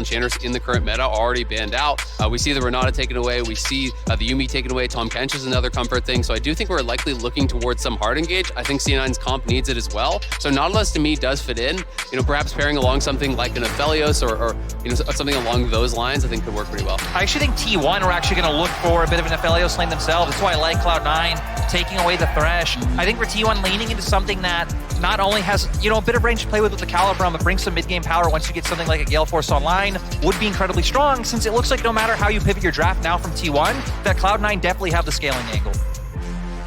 enchanters in the current meta already banned out. We see the Renata taken away. We see the Yuumi taken away. Tom Kench is another comfort thing. So I do think we're likely looking towards some hard engage. I think C9's comp needs it as well. So Nautilus to me does fit in. You know, perhaps pairing along something like an Aphelios or you know, something along those lines, I think could work pretty well. I actually think T1 are actually going to look for a bit of an Aphelios lane themselves. That's why I like Cloud9 taking away the Thresh. I think for T1 leaning into something that not only has, you know, a bit of range to play with the Calibrum, but brings some mid-game power once you get something like a Gale Force online, would be incredibly strong, since it looks like no matter how you pivot your draft now from T1, that Cloud9 definitely have the scaling angle.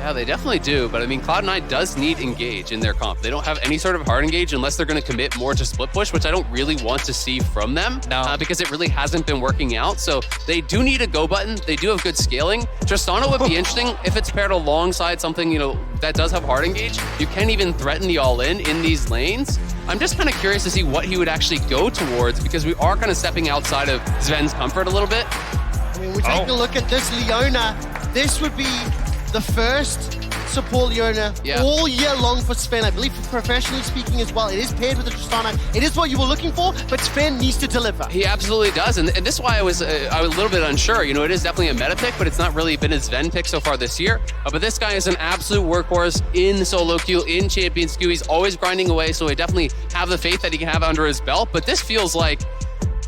Yeah, they definitely do, but I mean, Cloud9 does need engage in their comp. They don't have any sort of hard engage unless they're going to commit more to split push, which I don't really want to see from them, because it really hasn't been working out. So they do need a go button. They do have good scaling. Tristana would be interesting if it's paired alongside something, you know, that does have hard engage. You can even threaten the all-in these lanes. I'm just kind of curious to see what he would actually go towards, because we are kind of stepping outside of Sven's comfort a little bit. I mean, we're taking a look at this Leona. This would be the first support Leona all year long for Sven. I believe professionally speaking as well. It is paired with the Tristana. It is what you were looking for, but Sven needs to deliver. He absolutely does, and this is why I was a little bit unsure. You know, it is definitely a meta pick, but it's not really been a Sven pick so far this year. But this guy is an absolute workhorse in solo queue, in Champions queue. He's always grinding away, so I definitely have the faith that he can have under his belt. But this feels like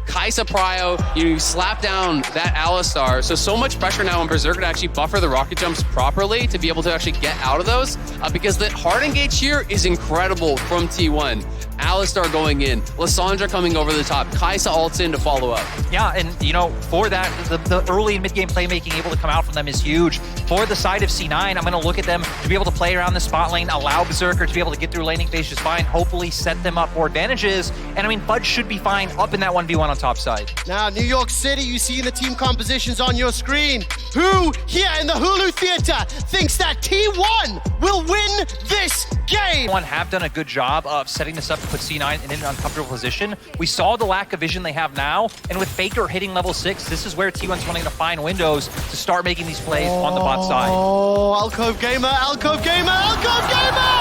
Kai'Sa Prio, you slap down that Alistar, so much pressure now on Berserker to actually buffer the rocket jumps properly to be able to actually get out of those, because the hard engage here is incredible from T1. Alistar going in, Lissandra coming over the top, Kai'Sa ults in to follow up. Yeah, and you know, for that, the early and mid-game playmaking able to come out from them is huge. For the side of C9, I'm going to look at them to be able to play around the spot lane, allow Berserker to be able to get through laning phase just fine, hopefully set them up for advantages. And I mean, Fudge should be fine up in that 1v1 on top side. Now, New York City, you see the team compositions on your screen. Who here in the Hulu Theater thinks that T1 will win this game? T1 have done a good job of setting this up to put C9 in an uncomfortable position. We saw the lack of vision they have now, and with Faker hitting level 6, this is where T1's wanting to find windows to start making these plays on the bot side. Oh, Alcove Gamer, Alcove Gamer, Alcove Gamer!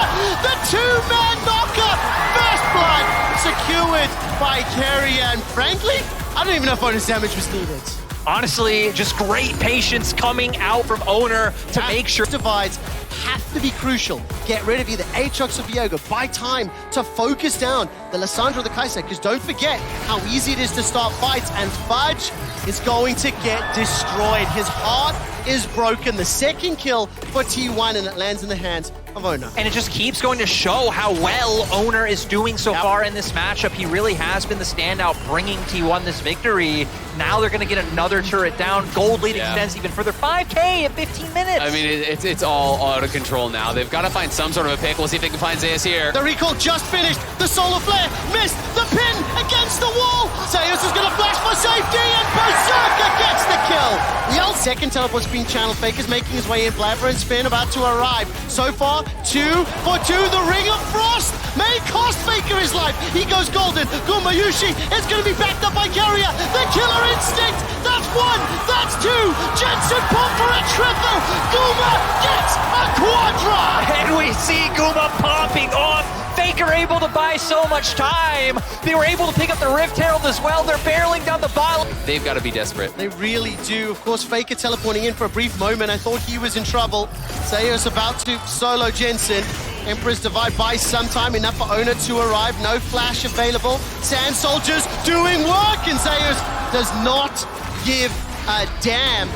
The two-man knocker! First blood secured by Carrier, and frankly, I don't even know if bonus damage was needed. Honestly, just great patience coming out from Owner to make sure. Divides have to be crucial. Get rid of either Aatrox or Viego. Buy time to focus down the Lissandra or the Kai'Sa, because don't forget how easy it is to start fights, and Fudge is going to get destroyed. His heart is broken. The second kill for T1, and it lands in the hands of Owner. And it just keeps going to show how well Owner is doing so far in this matchup. He really has been the standout, bringing T1 this victory. Now they're going to get another turret down. Gold lead extends even further. 5K in 15 minutes. I mean, it's all out of control now. They've got to find some sort of a pick. We'll see if they can find Zeus here. The recall just finished. The solar flare missed. The pin against the wall. Zeus is going to flash for safety, and Berserker gets the kill. The second teleport's being channeled. Faker's making his way in. Blabber and Spin about to arrive. So far, 2 for 2. The Ring of Frost may cost Faker his life. He goes golden. Gumayusi is going to be backed up by Carrier. The killer instinct. That's 1. That's 2. Jensen pump for a triple. Guma gets a quadra. And we see Guma popping off. Faker able to buy so much time. They were able to pick up the Rift Herald as well. They're barreling down the bottom. They've got to be desperate. They really do. Of course, Faker teleporting in for a brief moment. I thought he was in trouble. Zeus about to solo Jensen. Emperor's Divide buys some time, enough for Owner to arrive. No flash available. Sand Soldiers doing work, and Zeus does not give a damn.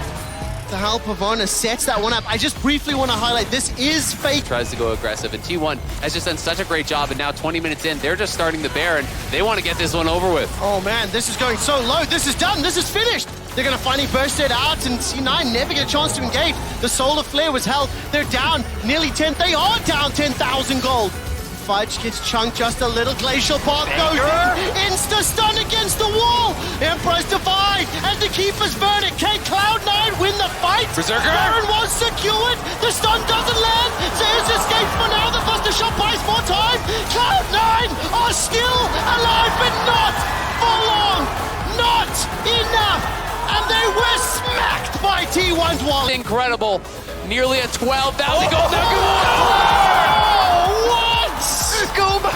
The help of Owner sets that one up. I just briefly want to highlight, this is Faker. Tries to go aggressive, and T1 has just done such a great job, and now 20 minutes in, they're just starting the bear, and they want to get this one over with. Oh man, this is going so low. This is done. This is finished. They're going to finally burst it out, and C9 never get a chance to engage. The solar flare was held. They're down nearly 10. They are down 10,000 gold. Fudge gets chunked just a little. Glacial Path goes in. Insta-stun against the wall. Emperor's Divide and the Keeper's Verdict. Can Cloud9 win the fight? Berserker! Baron was secured. The stun doesn't land. Zeus escapes for now. The Buster Shot buys more time. Cloud9 are still alive, but not for long. Not enough. And they were smacked by T1's wall. Incredible. Nearly a 12,000 gold. Guma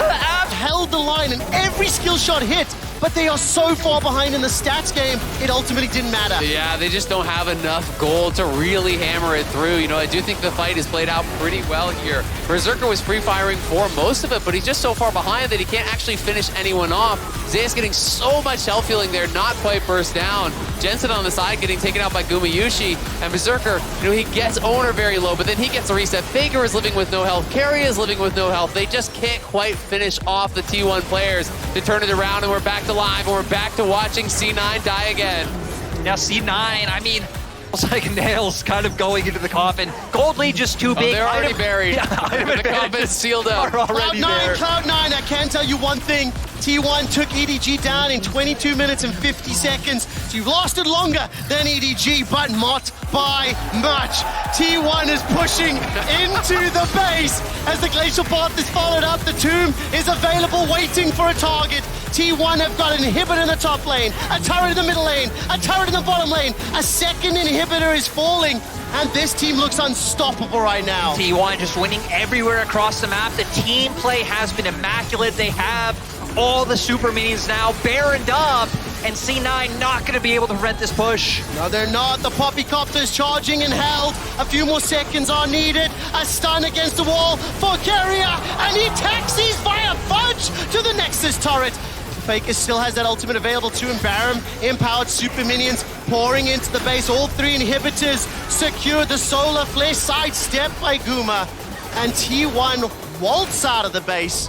held the line, and every skill shot hit but they are so far behind in the stats game, it ultimately didn't matter. Yeah, they just don't have enough gold to really hammer it through. You know, I do think the fight is played out pretty well here. Berserker was free-firing for most of it, but he's just so far behind that he can't actually finish anyone off. Zeus getting so much health healing there, not quite burst down. Jensen on the side getting taken out by Gumayusi, and Berserker, you know, he gets Owner very low, but then he gets a reset. Faker is living with no health. Carry is living with no health. They just can't quite finish off the T1 players to turn it around, and we're back to live, and we're back to watching C9 die again. Now C9, I mean, it's like nails kind of going into the coffin. Gold lead just too big. They're already buried. Yeah, the coffin's sealed up. Already there. Cloud9, I can tell you one thing. T1 took EDG down in 22 minutes and 50 seconds. So you've lasted longer than EDG, but not by much. T1 is pushing into the base as the Glacial Path is followed up. The Tomb is available, waiting for a target. T1 have got an inhibitor in the top lane, a turret in the middle lane, a turret in the bottom lane. A second inhibitor is falling, and this team looks unstoppable right now. T1 just winning everywhere across the map. The team play has been immaculate. They have all the super minions now baroned up, and C9 not going to be able to prevent this push. No, they're not. The Poppycopter is charging and held. A few more seconds are needed. A stun against the wall for Carrier, and he taxis via Fudge to the Nexus turret. Faker still has that ultimate available to him. Baron, empowered super minions pouring into the base. All three inhibitors secure. The Solar Flare sidestepped by Guma. And T1 waltz out of the base,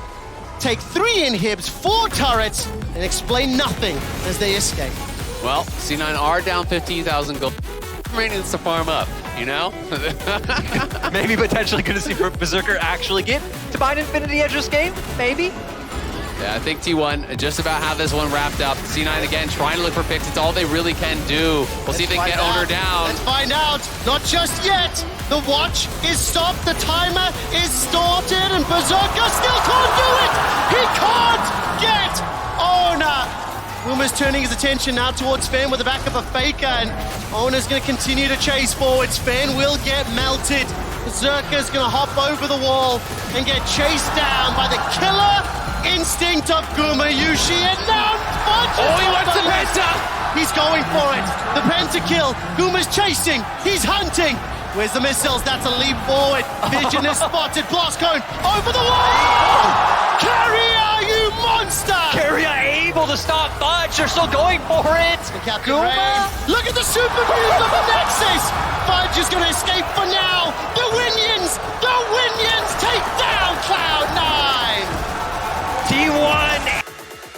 take 3 inhibs, 4 turrets, and explain nothing as they escape. Well, C9 are down 15,000 gold. Maintenance to farm up, you know? Maybe potentially going to see Berserker actually get to buy an Infinity Edge this game, maybe. Yeah, I think T1 just about have this one wrapped up. C9 again trying to look for picks. It's all they really can do. We'll see if they can get Owner down. Let's find out. Not just yet. The watch is stopped. The timer is started, and Berserker still can't do it. He can't get Owner. Wilmer's turning his attention now towards Sven with the back of a Faker, and Owner's going to continue to chase forward. Sven will get melted. Berserker's going to hop over the wall and get chased down by the killer instinct of Gumayusi, and now Fudge. Oh, he wants the penta! He's going for it. The pentakill. Guma's chasing. He's hunting. Where's the missiles? That's a leap forward. Vision is spotted. Blast cone over the wall. Carrier, you monster! Carrier able to stop Fudge. They're still going for it. Guma. Look at the super move of the Nexus. Fudge is going to escape for now. The Winions take down Cloud9. T1